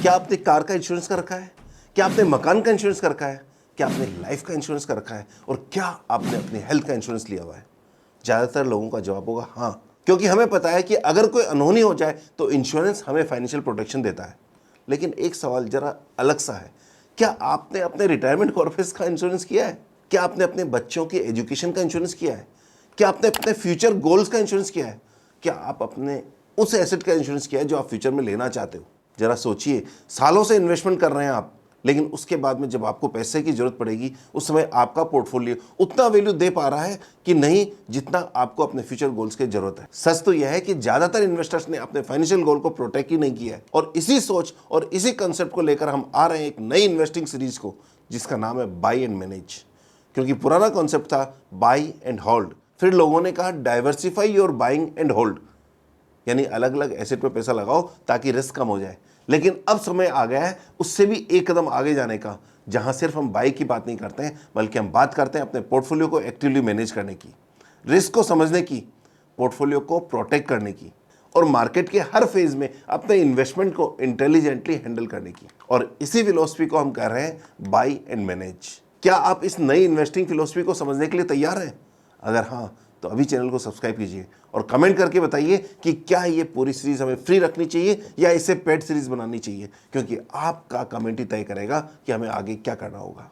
क्या आपने कार का इंश्योरेंस कर रखा है? क्या आपने मकान का इंश्योरेंस कर रखा है? क्या आपने लाइफ का इंश्योरेंस कर रखा है? और क्या आपने अपनी हेल्थ का इंश्योरेंस लिया हुआ है? ज़्यादातर लोगों का जवाब होगा हाँ, क्योंकि हमें पता है कि अगर कोई अनहोनी हो जाए तो इंश्योरेंस हमें फाइनेंशियल प्रोटेक्शन देता है। लेकिन एक सवाल जरा अलग सा है, क्या आपने अपने रिटायरमेंट कॉर्पस का इंश्योरेंस किया है? क्या आपने अपने बच्चों के एजुकेशन का इंश्योरेंस किया है? क्या आपने अपने फ्यूचर गोल्स का इंश्योरेंस किया है? क्या आप अपने उस एसेट का इंश्योरेंस किया है जो आप फ्यूचर में लेना चाहते हो? जरा सोचिए, सालों से इन्वेस्टमेंट कर रहे हैं आप, लेकिन उसके बाद में जब आपको पैसे की जरूरत पड़ेगी उस समय आपका पोर्टफोलियो उतना वैल्यू दे पा रहा है कि नहीं जितना आपको अपने फ्यूचर गोल्स की जरूरत है। सच तो यह है कि ज्यादातर इन्वेस्टर्स ने अपने फाइनेंशियल गोल को प्रोटेक्ट ही नहीं किया है, और इसी सोच और इसी कंसेप्ट को लेकर हम आ रहे हैं एक नई इन्वेस्टिंग सीरीज को, जिसका नाम है बाई एंड मैनेज। क्योंकि पुराना कॉन्सेप्ट था बाई एंड होल्ड, फिर लोगों ने कहा diversify your buying and hold, यानी अलग अलग एसेट पे पैसा लगाओ ताकि रिस्क कम हो जाए। लेकिन अब समय आ गया है उससे भी एक कदम आगे जाने का, जहां सिर्फ हम बाई की बात नहीं करते हैं, बल्कि हम बात करते हैं अपने पोर्टफोलियो को एक्टिवली मैनेज करने की, रिस्क को समझने की, पोर्टफोलियो को प्रोटेक्ट करने की, और मार्केट के हर फेज में अपने इन्वेस्टमेंट को इंटेलिजेंटली हैंडल करने की। और इसी फिलॉसफी को हम कह रहे हैं बाई एंड मैनेज। क्या आप इस नई इन्वेस्टिंग फिलॉसफी को समझने के लिए तैयार हैं? अगर हाँ, तो अभी चैनल को सब्सक्राइब कीजिए और कमेंट करके बताइए कि क्या ये पूरी सीरीज हमें फ्री रखनी चाहिए या इसे पेड सीरीज बनानी चाहिए, क्योंकि आपका कमेंट ही तय करेगा कि हमें आगे क्या करना होगा।